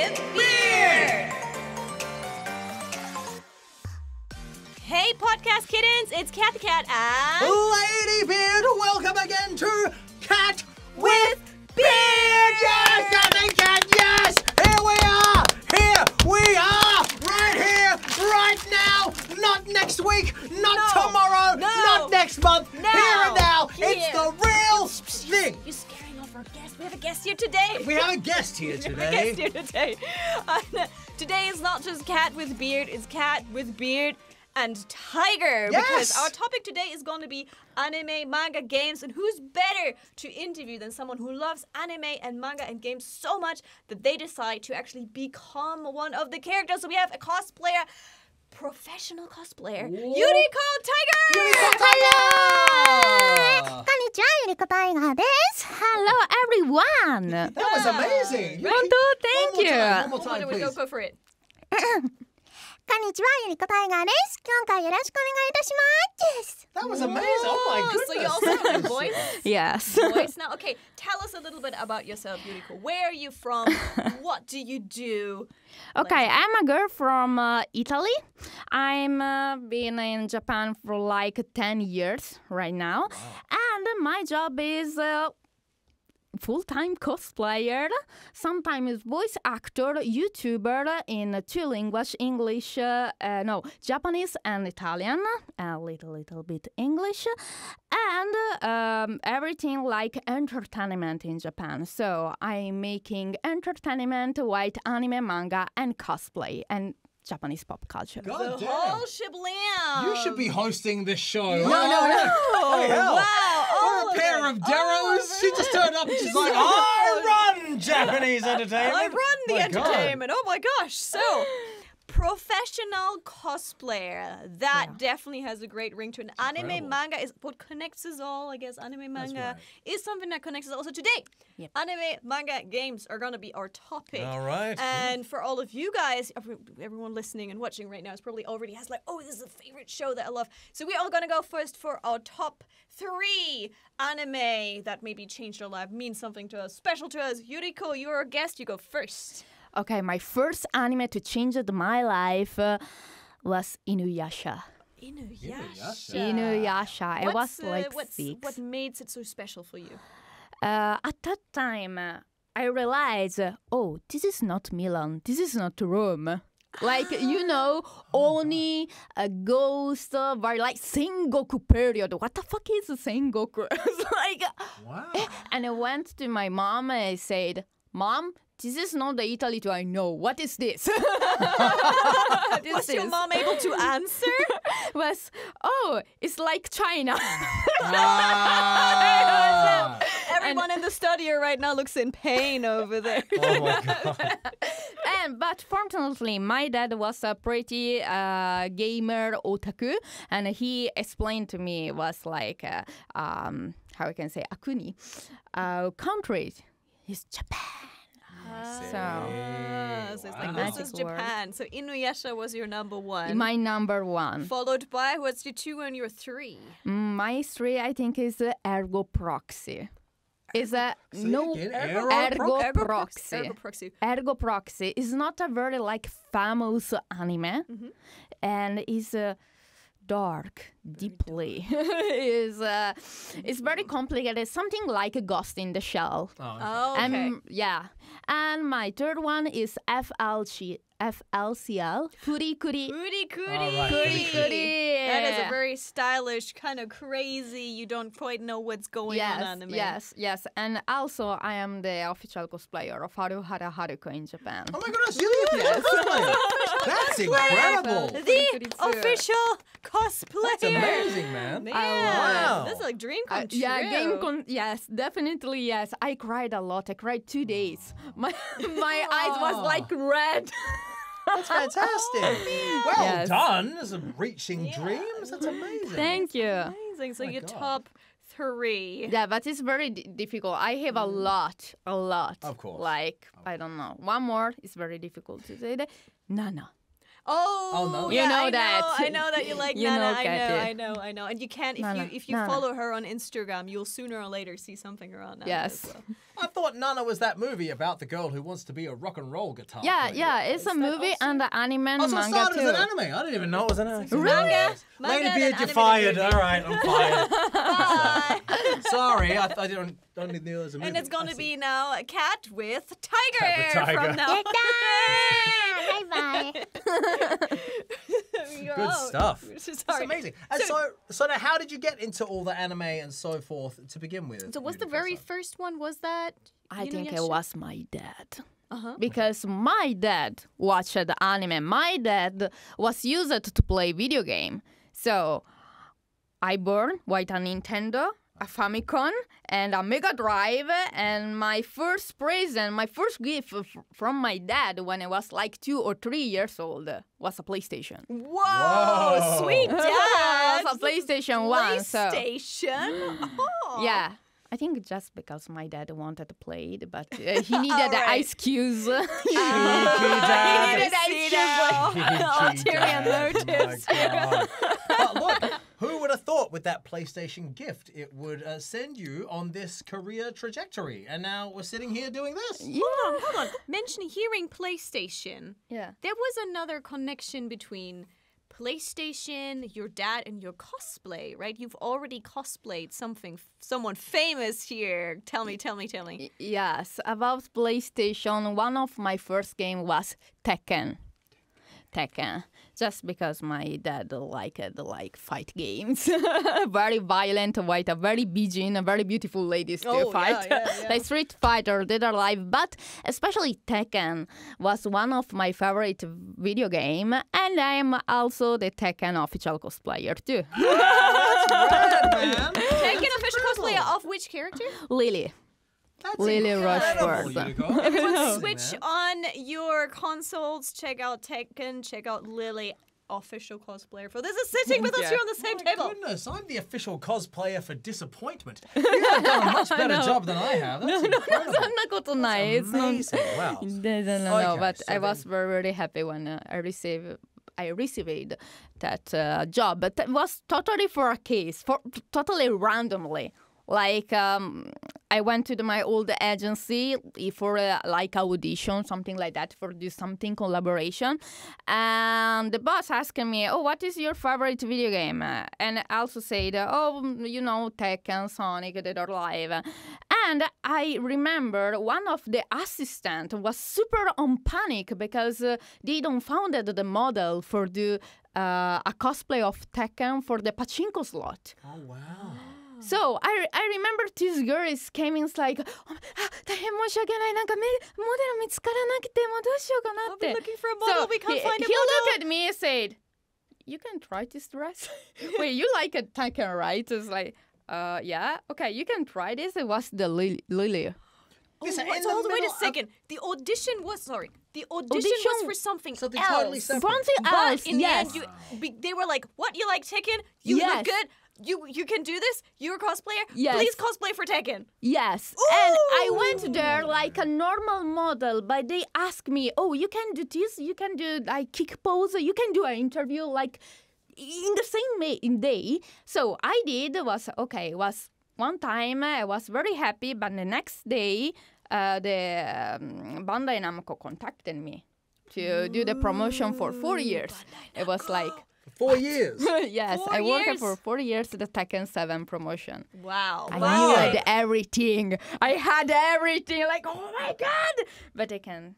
with Beard! Hey, podcast kittens, it's Cat the Cat and... Lady Beard, welcome again to Cat with Beard! Yes, Cat the Cat, yes! Here we are! Right here, right now! Not next week, not tomorrow, not next month, here and now! It's the real thing! You're scaring off our guest. We have a guest here today. We have a guest here today. Today is not just Cat with Beard, it's Cat with Beard and Tiger. Yes! Because our topic today is going to be anime, manga, games, and who's better to interview than someone who loves anime and manga and games so much that they decide to actually become one of the characters. So we have a professional cosplayer, Yuriko Tiger! Yuriko Tiger! こんにちは、ゆりこタイガーです。Hello everyone! That was amazing! 本当 Thank you! One more time, please. Go for it. こんにちは、ゆりこタイガーです。今回よろしくお願いいたします。 That was amazing! Oh my goodness! So you also have a voice? Yes. Voice now. Okay, tell us a little bit about yourself, Yuriko. Where are you from? What do you do? Okay, I'm a girl from Italy. I'm been in Japan for like 10 years right now. And my job is full-time cosplayer, sometimes voice actor, YouTuber in two languages, Japanese and Italian, a little bit English, and everything like entertainment in Japan. So I'm making entertainment, white anime, manga, and cosplay, and Japanese pop culture. God The damn. whole shiblam. You should be hosting this show. No. Hey, hell. Wow. What a pair of Deros. She just turned up and she's like, I run Japanese entertainment. I run the My God. entertainment. Oh my gosh. So, professional cosplayer. That definitely has a great ring to it. Anime incredible. manga is what connects us all. I guess anime manga right. is something that connects us also today. Yep. Anime manga games are going to be our topic. All right. And for all of you guys, everyone listening and watching right now is probably already has like, oh, this is a favorite show that I love. So we're all going to go first for our top 3 anime that maybe changed our life, means something to us, special to us. Yuriko, you're our guest. You go first. Okay, my first anime to change my life was Inuyasha. Inuyasha. Inuyasha. I was like What 6. made it so special for you? At that time, I realized, oh, this is not Milan. This is not Rome. Like, only a ghost were like Sengoku period. What the fuck is Sengoku? It's like, Wow. and I went to my mom and I said, Mom, this is not the Italy I know. What is this? Was your mom able to answer? Was, oh, it's like China. Ah. Everyone in the studio right now looks in pain over there. Oh my God. But fortunately, my dad was a pretty gamer otaku, and he explained to me was like, how I can say, Akuni, country is Japan. So it's like, this is Magic word. Japan. So Inuyasha was your number 1. My number 1. Followed by, what's your 2 and your 3? My 3, I think, is Ergo Proxy. Is a again, Ergo Proxy. Ergo Proxy. Ergo Proxy is not a very like famous anime, and is dark, deeply. It's very complicated. Something like a Ghost in the Shell. Oh, okay. And my third one is FLCL. Furikuri. Furikuri. All right. Furikuri. That is a very stylish, kind of crazy, you don't quite know what's going on anime. Yes. And also, I am the official cosplayer of Haruhara Haruko in Japan. Oh my goodness, you're the official cosplayer. That's incredible. The official cosplayer. That's amazing, man. Man, Wow. this is like dream come true. Yes, definitely yes. I cried a lot. I cried 2 days. My eyes was like red. That's fantastic. Well Yes. done. Some reaching dreams. That's amazing. Thank you. Amazing. So my your God. top 3. Yeah, but it's very difficult. I have a lot. Of course. Like, I don't know. One more is very difficult to say. Nana. Oh, no. You yeah, know I that. I know that you like You Nana. know, Katie. I know. And you can't if you Nana. follow her on Instagram, you'll sooner or later see something around Nana. Yes. as well. I thought Nana was that movie about the girl who wants to be a rock and roll guitar Yeah, player. yeah, it's a movie and the anime and Oh, so it manga started too. as an anime. I didn't even know it was an anime. Manga, Lady then Beard, you're animated fired. movie. All right, I'm fired. Bye. Sorry, I don't know it was a movie. And it's going I to see. be now a cat with Tiger, Cat with Tiger. from now. Bye-bye. Good stuff. Sorry. That's amazing. And so now, how did you get into all the anime and so forth to begin with? So was the very first one, was that I think it Inuyasha? was my dad. Uh-huh. Because my dad watched the anime. My dad was used to play video game. So I born with a Nintendo, a Famicom, and a Mega Drive. And my first present, my first gift from my dad when I was like 2 or 3 years old was a PlayStation. Whoa, sweet dad. was a PlayStation 1. So PlayStation. Oh. yeah. I think just because my dad wanted to play it, but he needed the right. ice cubes. Dad. He needed ice cubes. Ulterior motives. But look, who would have thought with that PlayStation gift it would send you on this career trajectory? And now we're sitting here doing this. Hold on. Mention hearing PlayStation. Yeah. There was another connection between PlayStation, your dad, and your cosplay, right? You've already cosplayed someone famous here. Tell me. Yes, about PlayStation, one of my first game was Tekken. Just because my dad liked fight games. Very violent, with a very Bijin, very beautiful ladies to fight. Yeah. Like Street Fighter, Dead or Alive, but especially Tekken was one of my favorite video game, and I am also the Tekken official cosplayer too. Rad, man. Tekken official cosplayer of which character? Lily. That's Lily incredible, Rushford. Yuriko. Amazing, Switch man. on your consoles. Check out Tekken. Check out Lily, official cosplayer for this is sitting with us Yeah. here on the same My table. goodness, I'm the official cosplayer for disappointment. You have done a much better job than I have. That's incredible. そんなことない。It's not- Amazing. Wow. No, Okay, but so I was then- very, very happy when I received that job. But it was totally for a case, totally randomly. Like I went to my old agency for like audition, something like that, for do something collaboration, and the boss asked me, "Oh, what is your favorite video game?" And I also said, "Oh, you know, Tekken, Sonic, Dead or Alive." And I remember one of the assistant was super on panic because they don't founded the model for the a cosplay of Tekken for the pachinko slot. Oh, wow. So I remember this girl is came in like, 大変申し訳ない。なんかモデル見つからなくてもうどうしようかな I've って。 been looking for a model. So We can't find a he model. looked at me and said, "You can try this dress." Wait, you like a Tekken, right? It's like, yeah, okay, you can try this. It was the Lily. Listen, in So the hold on, wait a middle of- second. The audition was was Audition- for something Something else. totally separate. Something But else, in yes. the end, they were like, "What? You like Tekken? You Yes. look good. You can do this. You're a cosplayer. Yes. Please cosplay for Tekken." Yes, and I went there like a normal model, but they asked me, "Oh, you can do this. You can do like kick pose. You can do an interview like in the same day." So I did was one time I was very happy, but the next day the Bandai Namco contacted me to do the promotion for 4 years. It was like. 4 years. Yes, 4 I worked years? for 4 years the Tekken 7 promotion. Wow. I wow. knew everything. I had everything. Like, oh my god! But I can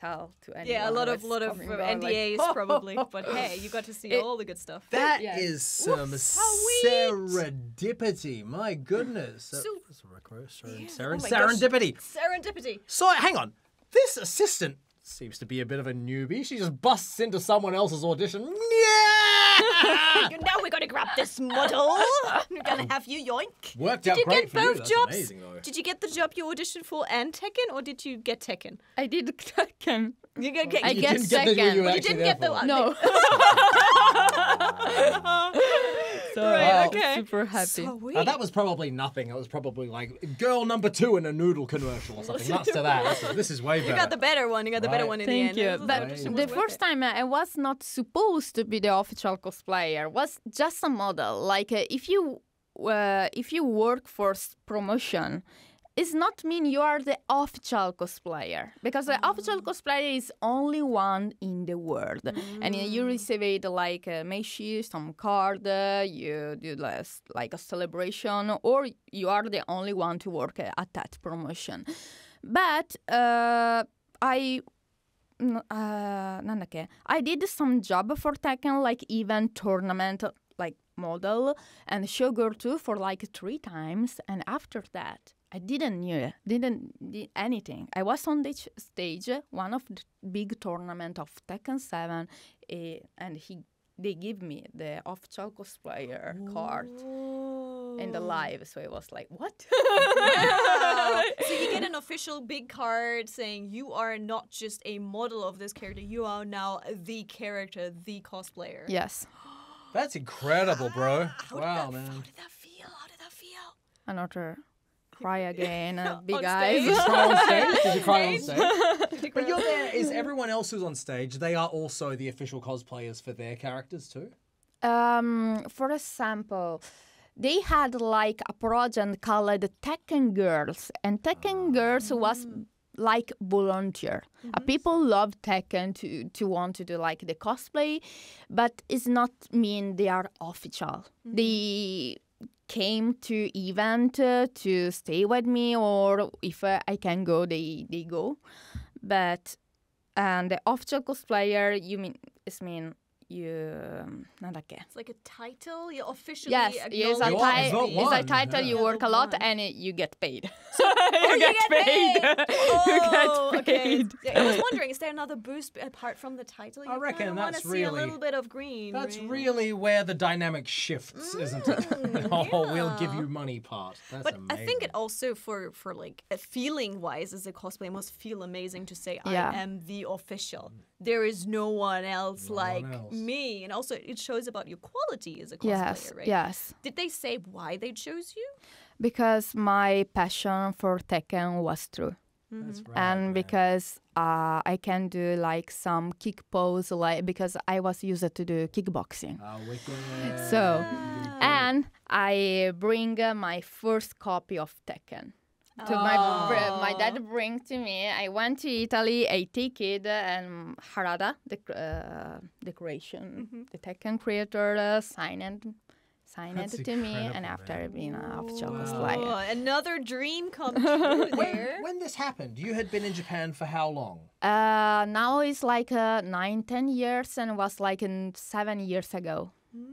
tell to anyone. Yeah, a lot of what's coming on, like, NDAs probably, but hey, you got to see all the good stuff. That Yes. is some sweet. serendipity. My goodness. So- Serendipity. Oh my gosh. Serendipity. Serendipity. So, hang on. This assistant seems to be a bit of a newbie. She just busts into someone else's audition. Yeah! Now we're gonna grab this model. We're gonna have you yoink. Worked Did out you great get for you. both That's jobs? amazing, though. Did you get the job you auditioned for and Tekken, or did you get Tekken? I did Tekken. You get I You get didn't get the second. you were But you actually didn't there get the for. one. No. So Right, okay. super happy. Sweet. That was probably nothing. It was probably like girl number 2 in a noodle commercial or something. Nuts to that. This is way better. You got the better one. You got the better Right. one in Thank the you. end. But Audition the was worth first it. time I was not supposed to be the official cosplayer. Was just a model. Like if you work for promotion, it's not mean you are the official cosplayer, because the official cosplayer is only one in the world, and you receive it like a Meishi, some card, you do like a celebration, or you are the only one to work at that promotion. But I did some job for Tekken, like event, tournament, like model and showgirl too for like 3 times, and after that I didn't do anything. I was on the stage, one of the big tournament of Tekken 7, and they give me the official cosplayer card in the live. So it was like, what? Wow. So you get an official big card saying you are not just a model of this character, you are now the character, the cosplayer. Yes. That's incredible, bro. How Man. did that feel? How did that feel? Another cry again, big On eyes. stage? Cry on stage? Did you cry on Stage? stage? But you're there. Is everyone else who's on stage, they are also the official cosplayers for their characters too? For example, they had like a project called Tekken Girls, and Tekken Girls was like volunteer. People love Tekken to want to do like the cosplay, but it's not mean they are official. They came to event to stay with me, or if I can go, they go. But the official cosplayer, It's like a title. You officially yes, it's acknowledge a, You are it's a one. title. You Yeah. work a lot One. and you get paid. you get paid. You get Okay. paid. Yeah, I was wondering, is there another boost apart from the title? You I reckon kinda wanna that's see a really- little bit of green. That's right? really where the dynamic shifts, isn't it? We'll give you money part. That's But amazing. I think it also for like feeling wise as a cosplay must feel amazing to say Yeah. I am the official. There is no one else No like one else. me, and also it shows about your quality as a cosplayer, Yes, right? yes. Did they say why they chose you? Because my passion for Tekken was true. That's right, And man. because I can do like some kick pose, like because I was used to do kickboxing. Oh, wicked. So, and I bring my first copy of Tekken. To my dad bring to me. I went to Italy. I take it and Harada, the creation, the Tekken creator, signed That's it to me, and incredible, after man. being an official Oh, cosplayer. another dream come true there. When this happened, you had been in Japan for how long? Now it's like 9-10 years, and was like 7 years ago.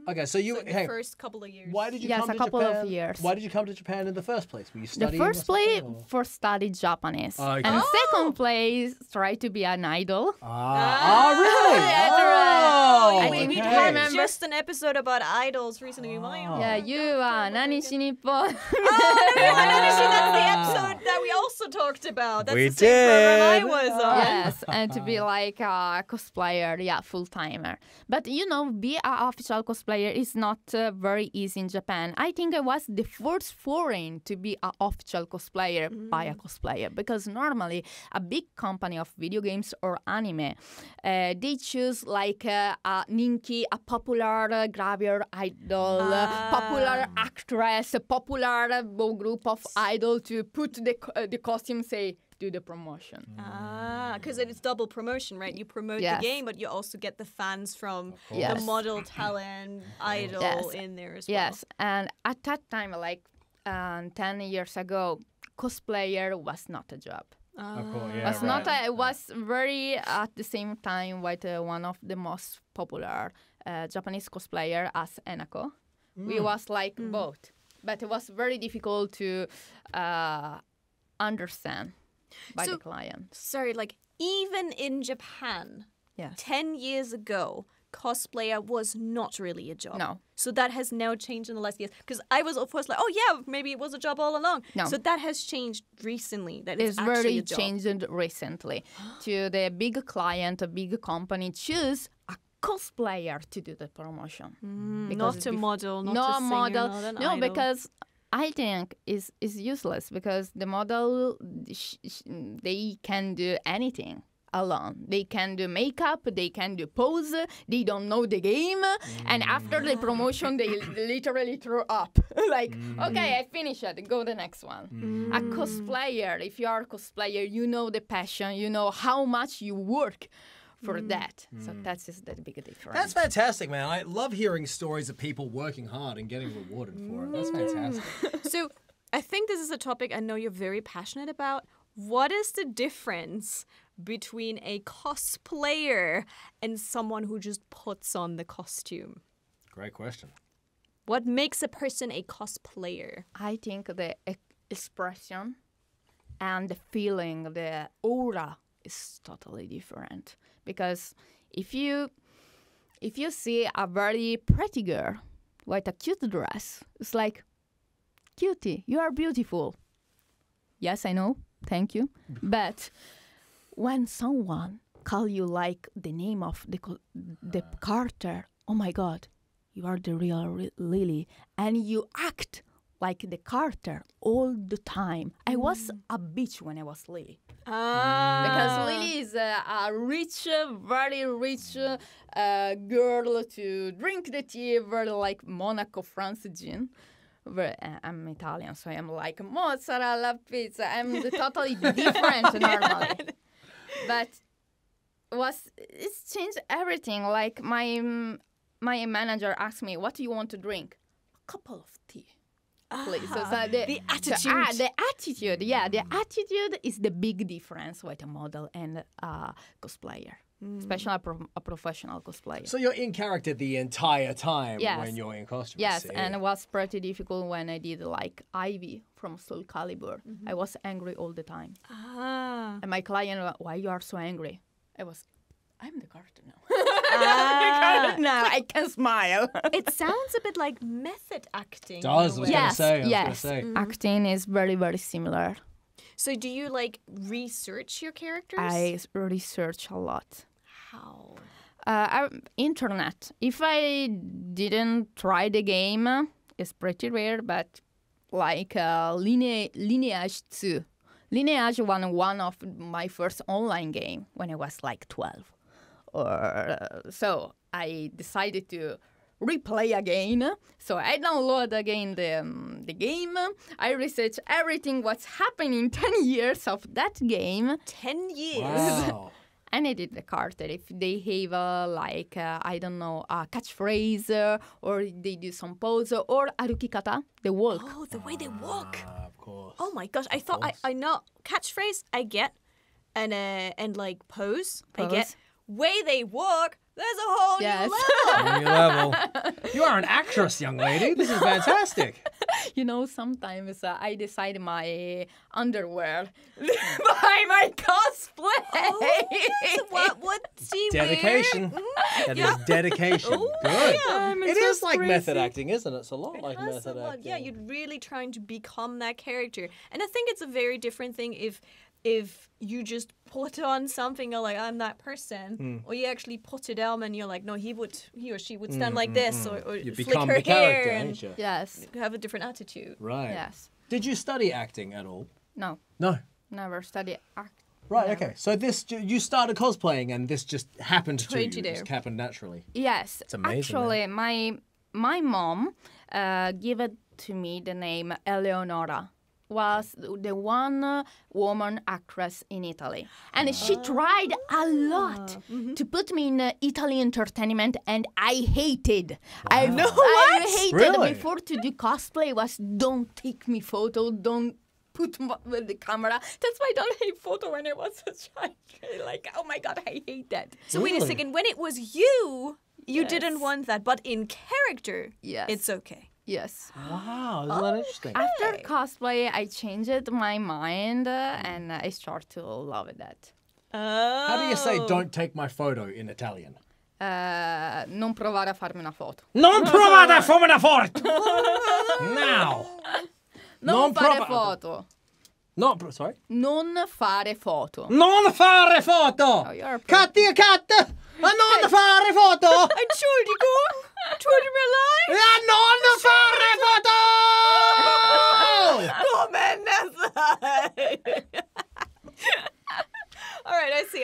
Okay, so you So the hang. first couple of years. Why did you Yes, come a to couple of Japan? years. Why did you come to Japan in the first place? Were you The studying? or first place something, or- for study Japanese, Okay. and second place try to be an idol. really? That's right. I we think we you had remember- just an episode about idols recently. Yeah, you are Nanishi Nippon. That's the episode that we also talked about. That's We the same program I did. was on. Yes, and to be like a cosplayer, yeah, full timer. But you know, be an official cosplayer is not very easy in Japan. I think I was the first foreign to be an official cosplayer by a cosplayer, because normally a big company of video games or anime, they choose like a ninki, a popular gravure idol, popular actress, a popular group of idol to put the costume, say, do the promotion. Because it's double promotion, right? You promote Yes. the game, but you also get the fans from the Yes. model, talent, idol Yes. in there as well. Yes, and at that time, like 10 years ago, cosplayer was not a job. Of course, yeah. Was not. It was very at the same time with one of the most popular Japanese cosplayer as Enako. We was like both, but it was very difficult to understand by So- the client. Sorry, like even in Japan, Yes. 10 years ago, cosplayer was not really a job. No. So that has now changed in the last years. Because I was, of course, like, oh yeah, maybe it was a job all along. No. So that has changed recently. That it's It's actually very a job. changed recently. To the big client, a big company choose a cosplayer to do the promotion. Not a model, not no a singer, model. not an No, idol. because I think is useless because the model they can do anything alone. They can do makeup, they can do pose, they don't know the game, and after the promotion they literally throw up. Like, okay, I finished it, go the next one. A cosplayer, if you are a cosplayer, you know the passion, you know how much you work for that. So that's just the big difference. That's fantastic, man. I love hearing stories of people working hard and getting rewarded for it. That's fantastic. So I think this is a topic I know you're very passionate about. What is the difference between a cosplayer and someone who just puts on the costume? Great question. What makes a person a cosplayer? I think the expression and the feeling, the aura is totally different. Because if you see a very pretty girl with a cute dress, it's like, cutie, you are beautiful. Yes, I know, thank you. But when someone call you like the name of the character, oh my God, you are the real Lily, and you act like the character all the time. I was a bitch when I was Lily. Because Lily is a rich, very rich girl to drink the tea, very like Monaco, France gin. I'm Italian, so I'm like mozzarella pizza. I'm totally different normally. But it's changed everything. Like my manager asked me, "What do you want to drink?" A couple of tea. Please. So the attitude. The attitude, yeah. The attitude is the big difference with a model and a cosplayer, especially a professional cosplayer. So you're in character the entire time Yes. when you're in costume. Yes, I see. and it was pretty difficult when I did like Ivy from Soul Calibur. I was angry all the time. And my client, why you are so angry? I'm the character now. Now I can smile. It sounds a bit like method acting. in a Does, I was way. gonna say, I was yes. gonna say. Acting is very, very similar. So do you like research your characters? I research a lot. How? Internet. If I didn't try the game, it's pretty rare, but like Lineage 2. Lineage was one of my first online game when I was like 12. So I decided to replay again. So I download again the game. I research everything what's happening 10 years of that game. 10 years. Wow. And I did the character. If they have I don't know, a catchphrase or they do some pose or arukikata, the walk. Oh, the way they walk. Of course. Oh my gosh. I thought I know catchphrase I get and like pose I get. Pose. Way they walk, there's a whole Yes. new level. New level. You are an actress, young lady. This is fantastic. You know, sometimes I decide my underwear by my cosplay. what do you Dedication. wear? That is dedication. Good. It is like crazy. method acting, isn't it? It's a lot like That's a method lot. acting. Yeah, you're really trying to become that character. And I think it's a very different thing if you just put on something you're like, I'm that person, or you actually put it on and you're like, no, he or she would stand like this or You flick become her the character, hair ain't you? Yes. and have a different attitude. Right. Yes. Did you study acting at all? No, No. never study act. Right, Never. okay. So you started cosplaying and this just happened to you. Trained you It just there. happened naturally. Yes. It's amazing, Actually, my mom gave it to me the name Eleonora. Was the one woman actress in Italy. And she tried a lot to put me in Italian entertainment, and I hated. I hated Really? before to do cosplay was don't take me photo, don't put with the camera. That's why I don't hate photo when I was a child. Like, oh my God, I hate that. So wait a Really? second, when it was you Yes. didn't want that, but in character, Yes. it's okay. Yes. Wow, isn't that interesting? After cosplay, I changed my mind and I start to love that. How do you say don't take my photo in Italian? Non provare a farmi una foto. Non provate a farmi una foto! Now! Non Non fare prova- foto. Sorry? Non fare foto. Non fare foto! Oh, you're Cut the cut! Non fare foto! I told you, go. Told you my life. Non fare foto! Come on, All right, I see.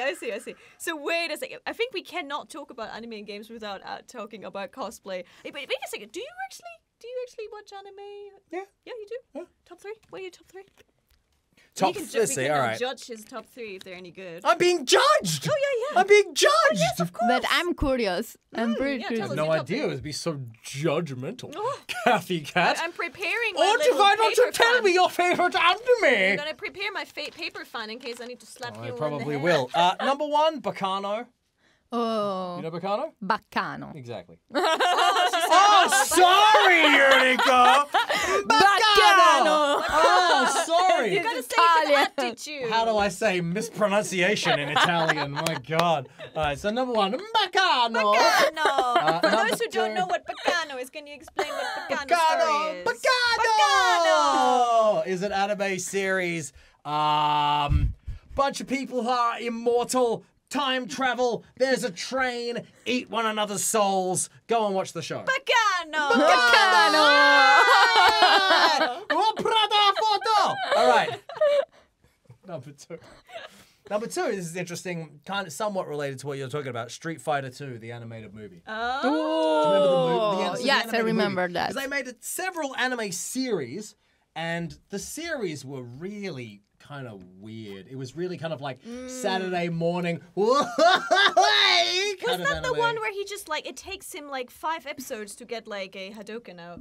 So wait a second. I think we cannot talk about anime and games without talking about cosplay. Hey, but wait a second. Do you actually watch anime? Yeah. Yeah, you do? Yeah. Top 3? What are your top 3? Top we 3, can all right. judge his top 3 if they're any good. I'm being judged! Oh, yeah. I'm being judged! Yes, of course. But I'm curious. I'm pretty yeah, curious. tell us. No your top idea three. it would be so judgmental. Oh. Kathy Cat. I'm preparing my Or little why don't you paper tell fan. me your favourite I'm anime? gonna prepare my paper fan in case I need to slap you I in probably the head. will. Number 1, Bacano. Oh, You know Bacano? baccano. Exactly. Oh, sorry, Eureka! Baccano! Oh, sorry. You gotta say Italian. with attitude. How do I say mispronunciation in Italian? My God. All right, so number 1, Bacano. Bacano. For number those who don't 2. know what Bacano is, can you explain what Bacano Bacano. story is? Bacano is an anime series. Bunch of people are immortal. Time travel. There's a train. Eat one another's souls. Go and watch the show. Bacano. Oh, Prada photo. All right. Number 2. Number 2, this is interesting, kind of somewhat related to what you're talking about. Street Fighter 2, the animated movie. Oh. Do you remember the movie? Yes, I remember that. Because they made several anime series, and the series were really kind of weird. It was really kind of like Saturday morning. Was that the one where he just like it takes him like 5 episodes to get like a Hadouken out?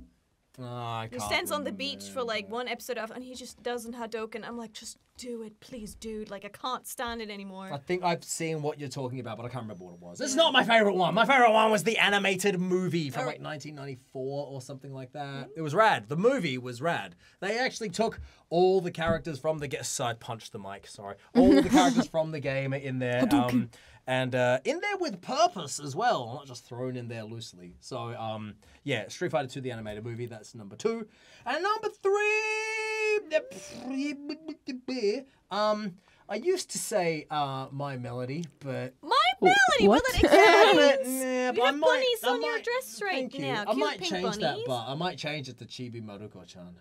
He stands on the beach for like 1 episode of, and he just doesn't Hadouken. I'm like, just do it, please, dude. Like I can't stand it anymore. I think I've seen what you're talking about, but I can't remember what it was. It's not my favorite one. My favorite one was the animated movie from like 1994 or something like that. It was rad. The movie was rad. They actually took all the characters from the game. I punched the mic. Sorry. All the characters from the game are in there. And in there with purpose as well, not just thrown in there loosely. So, yeah, Street Fighter 2, the animated movie, that's number 2. And number 3, I used to say My Melody, but... My Melody, what? well, it Yeah, You have bunnies on your dress right thank you. now. I Cute might pink change that, bunnies. but I might change it to Chibi Maruko-chan.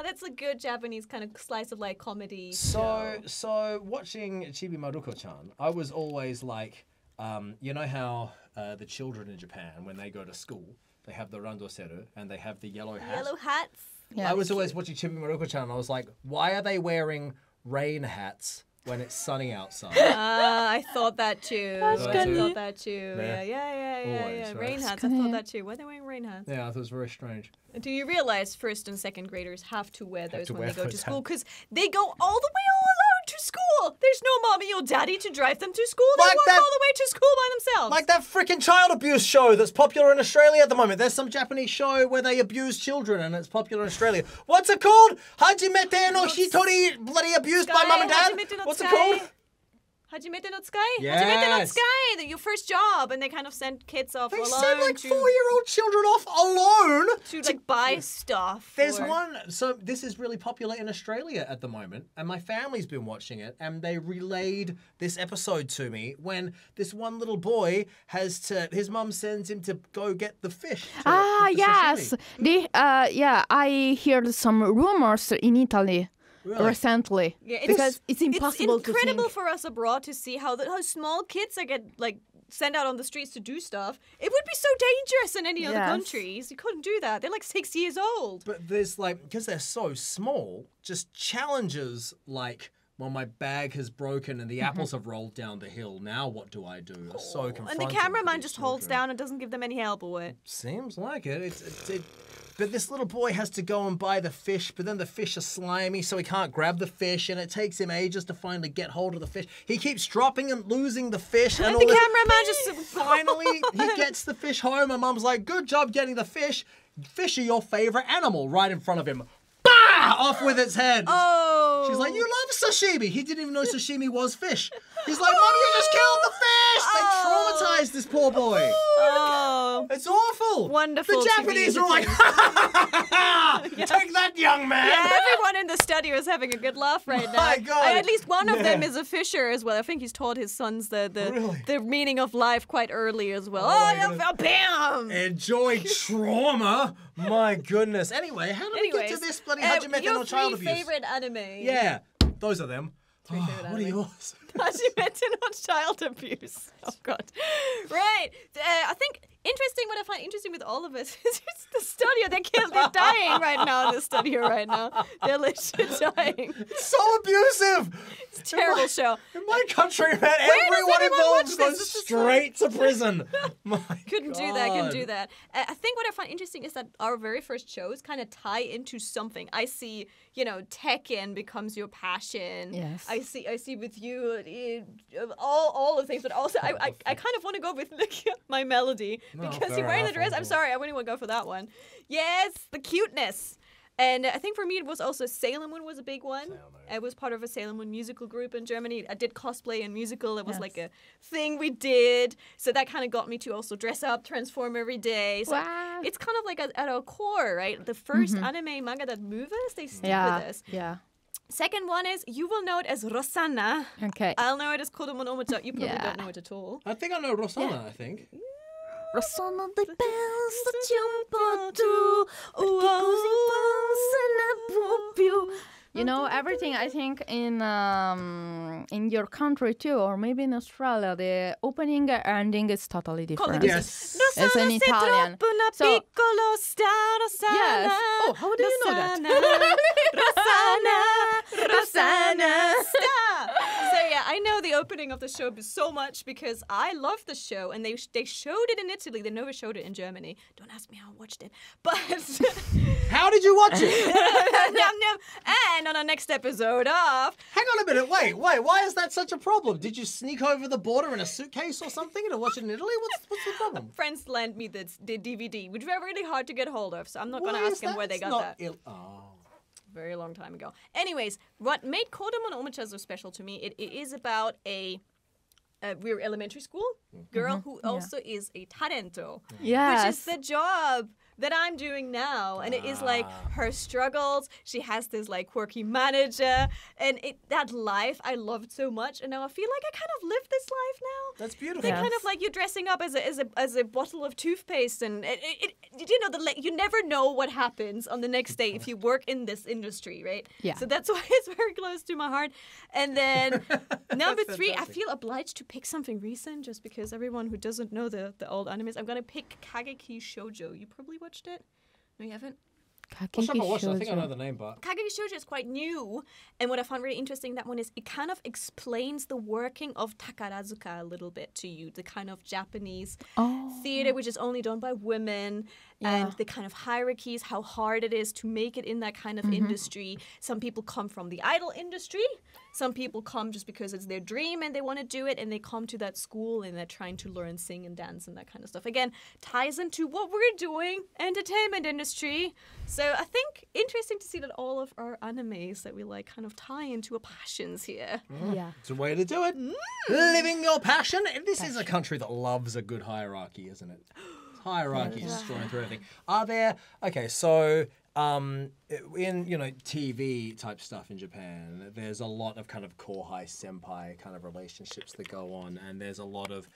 That's a good Japanese kind of slice of life comedy. So watching Chibi Maruko-chan, I was always like, you know how the children in Japan, when they go to school, they have the randoseru and they have the yellow hat. Yellow hats. Yeah. I was always watching Chibi Maruko-chan and I was like, why are they wearing rain hats when it's sunny outside? I thought that too. I good. thought that too. Yeah. Yeah. Always, right? Rain hats. I thought that too. Why are they wearing rain hats? Yeah, I thought it was very strange. Do you realize 1st and 2nd graders have to wear those to when wear they go to those school? Because they go all the way all alone to school. There's no mommy or daddy to drive them to school. They Like walk that- all the way to school by themselves. Like that freaking child abuse show that's popular in Australia at the moment. There's some Japanese show where they abuse children and it's popular in Australia. What's it called? Hajimete no Hitori, bloody abused by mum and dad? Hajimete no What's it Tsukai. called? Hajimete no Tsukai? Yes. Hajimete no Tsukai, your first job, and they kind of send kids off They alone send like to, 4-year-old children off alone. to like buy stuff. There's or- one, so this is really popular in Australia at the moment, and my family's been watching it, and they relayed this episode to me when this one little boy his mum sends him to go get the fish. to cook the Yes. sashimi. I heard some rumors in Italy Really? recently because it's impossible It's incredible to think. for us abroad to see how small kids are get like sent out on the streets to do stuff. It would be so dangerous in any other Yes. countries. You couldn't do that. They're like 6 years old. But there's like, because they're so small, just challenges like, well, my bag has broken and the apples have rolled down the hill. Now what do I do? Are so And confronting the for cameraman these just holds children. down and doesn't give them any help or what? Seems like it. But this little boy has to go and buy the fish, but then the fish are slimy, so he can't grab the fish, and it takes him ages to finally get hold of the fish. He keeps dropping and losing the fish, and And all the this- cameraman just Finally, he gets the fish home, and Mum's like, good job getting the fish. Fish are your favorite animal, right in front of him. Bah! Off with its head. Oh Oh. She's like, you love sashimi. He didn't even know sashimi was fish. He's like, Mom, you just killed the fish. They traumatized this poor boy. Oh. It's awful. Wonderful The to Japanese be are like, take that, young man. Yeah, everyone in the studio is having a good laugh right now. My God. At least one of Yeah. them is a fisher as well. I think he's taught his sons Really? the meaning of life quite early as well. Oh my Oh, goodness. bam! Enjoy trauma. My goodness. Anyway, how did we get to this bloody Hajime your no child three abuse? favorite anime. Yeah, those are them. favorite What are anime. yours? Hajime no child abuse. Oh God. Right. I think what I find interesting with all of us is it's the studio. They're dying right now in the studio right now. They're legit dying. It's so abusive. It's a terrible show. In my country, man, does everyone anyone involved watch goes this? This is straight to prison. My Couldn't do God. that. I think what I find interesting is that our very first shows kind of tie into something. I see, Tekken becomes your passion. Yes. I see with you all of things, but also I kind of want to go with my melody because fair you're wearing the enough, dress. I'm okay. sorry, I wouldn't want to go for that one. Yes, the cuteness. And I think for me it was also Sailor Moon was a big one. I was part of a Sailor Moon musical group in Germany. I did cosplay and musical. It was like a thing we did. So that kind of got me to also dress up, transform every day. So Wow. it's kind of like at our core, right? The first anime manga that move us, they stick Yeah. with us. Yeah. Second one is, you will know it as Rosanna. Okay. I'll know it as Kodomo no Omocha. You probably Yeah. don't know it at all. I think I know Rosanna, I think. Rosanna de bells that jump on to You know, everything I think in your country too, or maybe in Australia, the opening and ending is totally different. Yes. It's in Italian. So- piccolo sta Rosanna. Yes. Oh, how do you know that? Rosanna. Stop. So yeah, I know the opening of the show so much because I love the show, and they showed it in Italy. They never showed it in Germany. Don't ask me how I watched it, but How did you watch it? Yum, yum. And on our next episode of Hang on a minute. Wait. Why is that such a problem? Did you sneak over the border in a suitcase or something and watch it in Italy? What's the problem? friends lent me the DVD, which were really hard to get hold of, so I'm not going to Why ask is them that? where they It's got not that. Oh. Very long time ago. Anyways, what made Kodomo no Omocha so special to me, it is about we're elementary school girl who also is a talento, Yes. which is the job that I'm doing now. And it is like her struggles. She has this like quirky manager, and that life I loved so much. And now I feel like I kind of live this life now. That's beautiful. They're kind of like you're dressing up as a bottle of toothpaste, and you never know what happens on the next day if you work in this industry, right? Yeah. So that's why it's very close to my heart. And then number 3, I fantastic. feel obliged to pick something recent, just because everyone who doesn't know the old animes, I'm gonna pick Kageki Shoujo. You probably watched it? No, you haven't? I think I know the name, but Kageki Shoujo is quite new, and what I found really interesting that one is it kind of explains the working of Takarazuka a little bit to you, the kind of Japanese theater which is only done by women, and the kind of hierarchies, how hard it is to make it in that kind of industry. Some people come from the idol industry, some people come just because it's their dream and they want to do it, and they come to that school and they're trying to learn sing and dance and that kind of stuff. Again, ties into what we're doing, entertainment industry. So I think interesting to see that all of our animes that we like kind of tie into our passions here. Yeah. it's a way to do it. Living your passion. This is a country that loves a good hierarchy, isn't it? Hierarchy is destroying through everything. Are there? Okay, so in TV type stuff in Japan, there's a lot of kind of kohai senpai kind of relationships that go on, and there's a lot of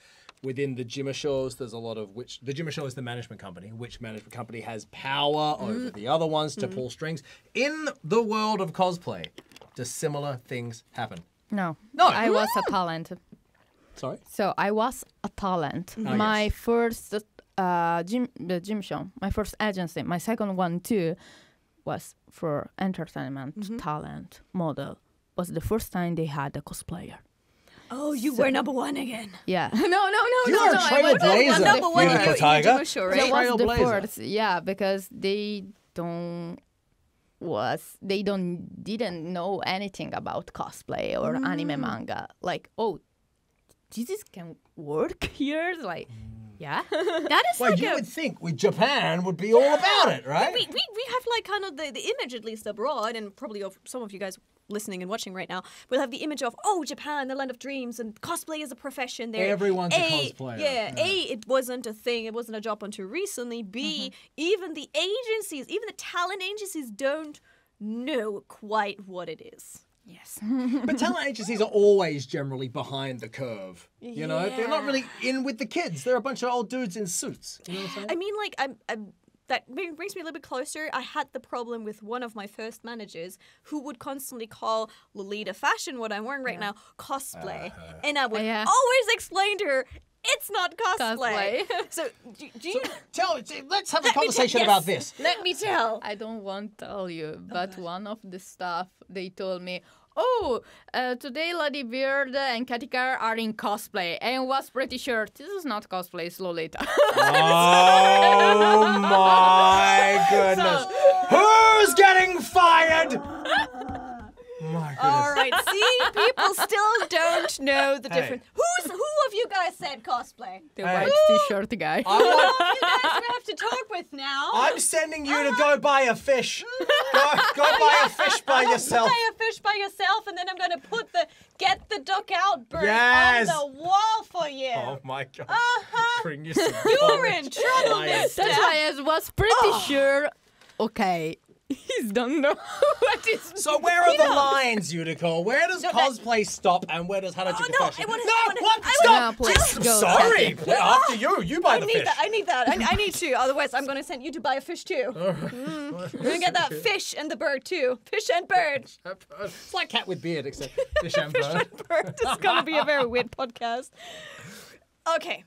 within the Jimishos. There's a lot of which the Jimisho is the management company. Which management company has power over the other ones to pull strings in the world of cosplay? Do similar things happen? No. No. I was a talent. Sorry. So I was a talent. Oh, My yes. first gym show, my first agency, my second one too, was for entertainment talent model. Was the first time they had a cosplayer. Oh, you were number 1 again. Yeah. No. You are a trailblazer, Number 1 beautiful in tiger. Jimusho, That right? was the Trailblazer. first, yeah, because they didn't know anything about cosplay or anime manga. Like, oh, this can work here? Like, yeah. That is Well, like you would think with Japan would be all about it, right? we have like kind of the image, at least abroad, and probably some of you guys listening and watching right now will have the image of, oh, Japan, the land of dreams, and cosplay is a profession there. Everyone's a cosplayer. Yeah, A, it wasn't a thing, it wasn't a job until recently. B, even the agencies, even the talent agencies don't know quite what it is. Yes. But talent agencies are always generally behind the curve. You know, they're not really in with the kids. They're a bunch of old dudes in suits. You know what I'm saying? I mean, like, that brings me a little bit closer. I had the problem with one of my first managers who would constantly call Lolita fashion, what I'm wearing right now, cosplay. And I would always explain to her, it's not cosplay. So, do you... Let's have a conversation about this. Let me tell. I don't want to tell you, but one of the staff, they told me, oh, today Lady Bird and Katika are in cosplay, and was pretty sure this is not cosplay, it's Lolita. Oh my goodness. Who's getting fired? My goodness. All right, see, people still don't know the difference. Who of you guys said cosplay? The white t-shirt guy. Who of you guys we have to talk with now? I'm sending you to go buy a fish. Go buy a fish by yourself. Buy a fish by yourself, and then I'm gonna put the "Get the Duck Out" bird Yes. on the wall for you. Oh my God. Bring you some You're in trouble, mister. That's why I was pretty sure, okay, he's don't know what is... So where are the lines, Unicorn? Where does cosplay stop and where does Harajuku fashion? Stop! No, please, go. Sorry. After you. You buy the fish. I need that. I need to. Otherwise, I'm going to send you to buy a fish too. We're going to get that fish and the bird too. Fish and bird. It's like cat with beard, except fish and bird. This is going to be a very weird podcast. Okay.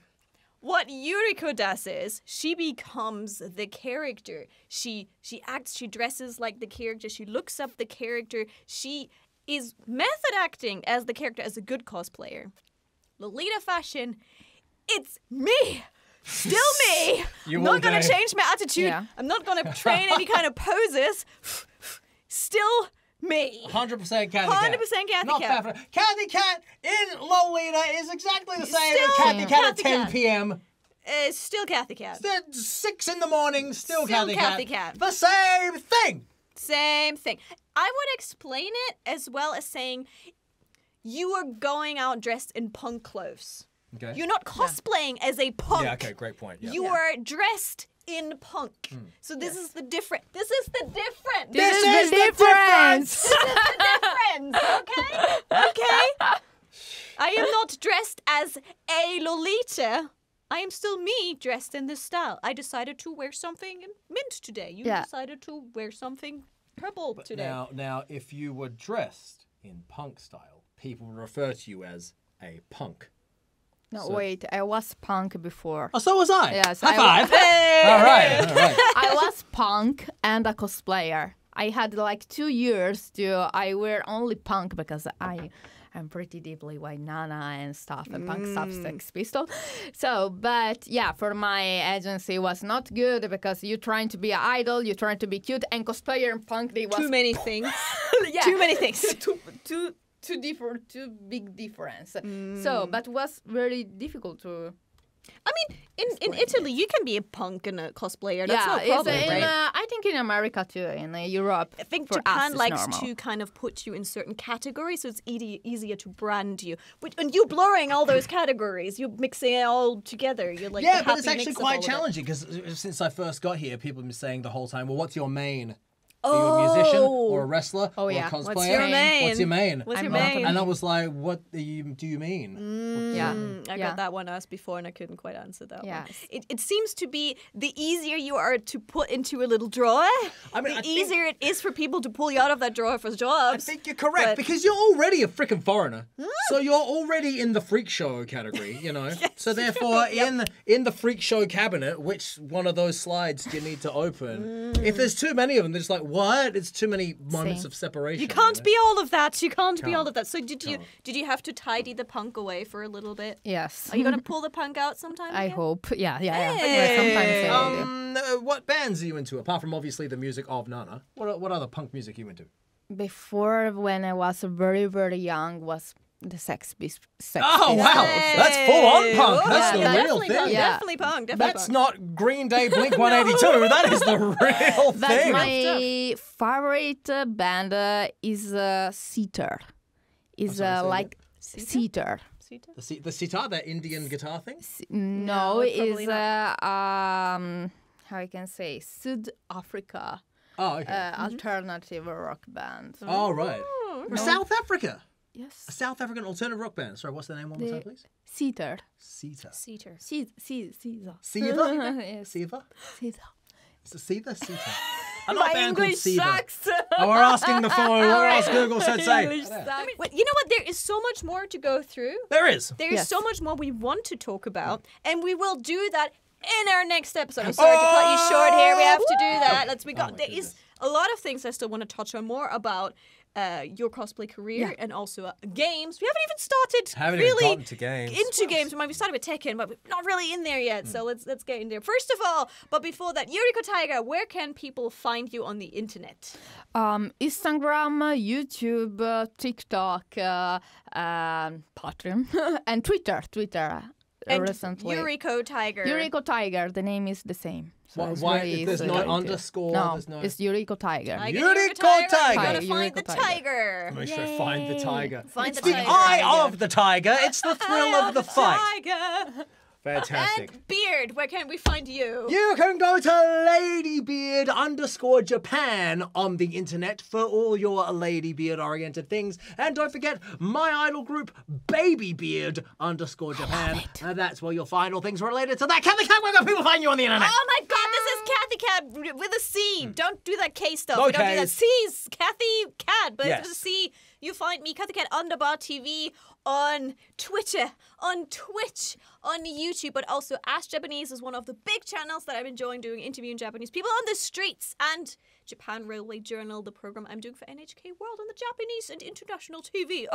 What Yuriko does is she becomes the character. She acts, she dresses like the character, she looks up the character, she is method acting as the character as a good cosplayer. Lolita fashion, it's me. Still me. I'm not going to change my attitude. Yeah. I'm not going to train any kind of poses. Still me. 100% Kathy Cat. 100% Kathy Not Cat. bad for Kathy Cat in Lolita is exactly the same Still as Kathy Cat at Kathy 10 Cat. p.m. Still Kathy Cat. At 6 in the morning, still Kathy Kathy Cat. Cat. The same thing. Same thing. I would explain it as well as saying you are going out dressed in punk clothes. Okay. You're not cosplaying as a punk. Yeah, okay, great point. Yeah. You are dressed in punk. So this is the difference. This is the difference. This is the difference. This is the difference. Okay? Okay? I am not dressed as a Lolita. I am still me dressed in this style. I decided to wear something mint today. You decided to wear something purple today. Now, if you were dressed in punk style, people would refer to you as a punk. No, wait, I was punk before. Oh, so was I. Yes, High five. Hey! All right. I was punk and a cosplayer. I had like 2 years I wear only punk because I'm pretty deeply white Nana and stuff, and punk stuff, Sex Pistol. So, but yeah, for my agency it was not good because you're trying to be an idol, you're trying to be cute, and cosplayer and punk, they was... Too many things. yeah. Too many things. Too big difference. So, but was very difficult to... I mean, in Italy, you can be a punk and a cosplayer. That's no problem, it's right? I think in America too, in Europe. I think for Japan us, likes normal. to kind of put you in certain categories, so it's easier to brand you. And you're blurring all those categories. You're mixing it all together. You're like, Yeah, the but it's happy actually mix of all quite of it. challenging because since I first got here, people have been saying the whole time, well, what's your main? Are you a musician or a wrestler or a cosplayer? What's your main? What's your main? What's your main? And I was like, what do you mean? I got that one asked before and I couldn't quite answer that one. Yes. It seems to be the easier you are to put into a little drawer, the easier it is for people to pull you out of that drawer for jobs. I think you're correct But- because you're already a freaking foreigner. So you're already in the freak show category, you know. So therefore, in the freak show cabinet, which one of those slides do you need to open? If there's too many of them, they're just like, what? It's too many moments of separation. You can't be all of that. You can't be all of that. So did you have to tidy the punk away for a little bit? Yes. Are you gonna pull the punk out sometime? I again? hope. Yeah. Hey. Sometimes I will do. What bands are you into apart from obviously the music of Nana? What other punk music are you into? Before, when I was very, very young, was the Sex Oh, Pistols. wow. That's full on punk. That's Yeah, the real definitely thing. punk. Yeah. Definitely punk. Definitely That's punk. not Green Day Blink 182. That is the real That's thing. my favorite band is Seater. Is sorry, say like Seater. The sitar, that Indian guitar thing? No, probably is how I can say South Africa Oh, okay. alternative rock band. Oh, right. South Africa. A Yes, South African alternative rock band. Sorry, what's the name one more time, please? Seater. Sita. Seater. Caesar. Siva? Yes, Siva? Caesar. Is it Siva? Sita. I know a My band called English Siva. sucks. Oh, we're asking the phone. What else Google said say? English sucks. But you know what? There is so much more to go through. There is. There is Yes. so much more we want to talk about, and we will do that in our next episode. I'm sorry to cut you short here. We have to do that. There is a lot of things I still want to touch on more about your cosplay career and also games. We haven't even started Haven't even really gotten to games. into games. We started with Tekken, but we're not really in there yet. So let's get in there. First of all, but before that, Yuriko Taiga, where can people find you on the internet? Instagram, YouTube, TikTok, Patreon, and Twitter. And Recently. Yuriko Tiger. Yuriko Tiger. The name is the same. So it's very there's easy no to- underscore? No, There's no... it's Yuriko Tiger. Yuriko Tiger. Tiger. You gotta find Yuriko the Tiger. tiger. Make sure I find the tiger. Find It's the the tiger. eye of the tiger. It's the thrill of the fight. Tiger. Fantastic. And Beard, where can we find you? You can go to ladybeard_Japan on the internet for all your ladybeard oriented things. And don't forget my idol group, babybeard_Japan. And that's where you'll find all things related to that. Kathy Cat, where can people find you on the internet? Oh my god, this is Kathy Cat with a C. Don't do that K stuff. No We don't do that. Ks. C's Kathy Cat, but Yes. it's with a C. You find me, Kathy Cat _TV on Twitter, on Twitch, on YouTube, but also Ask Japanese is one of the big channels that I'm enjoying doing, interviewing Japanese people on the streets, and Japan Railway Journal, the program I'm doing for NHK World on the Japanese and international TV.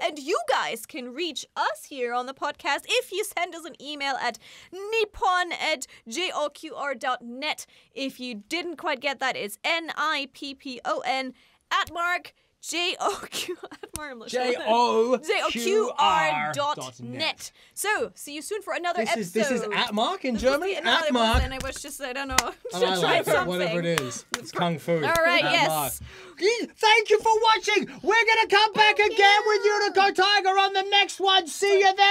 And you guys can reach us here on the podcast if you send us an email at nippon@joqr.net. If you didn't quite get that, it's NIPPON @JOQR.net. So, see you soon for another episode. This is at Mark in Germany. No, At it Mark. wasn't. It was just, I don't know. And I Try like it, something. whatever it is. It's kung fu. All right, At yes. Mark. Thank you for watching. We're going to come back again with Yuriko Tiger on the next one. See you then.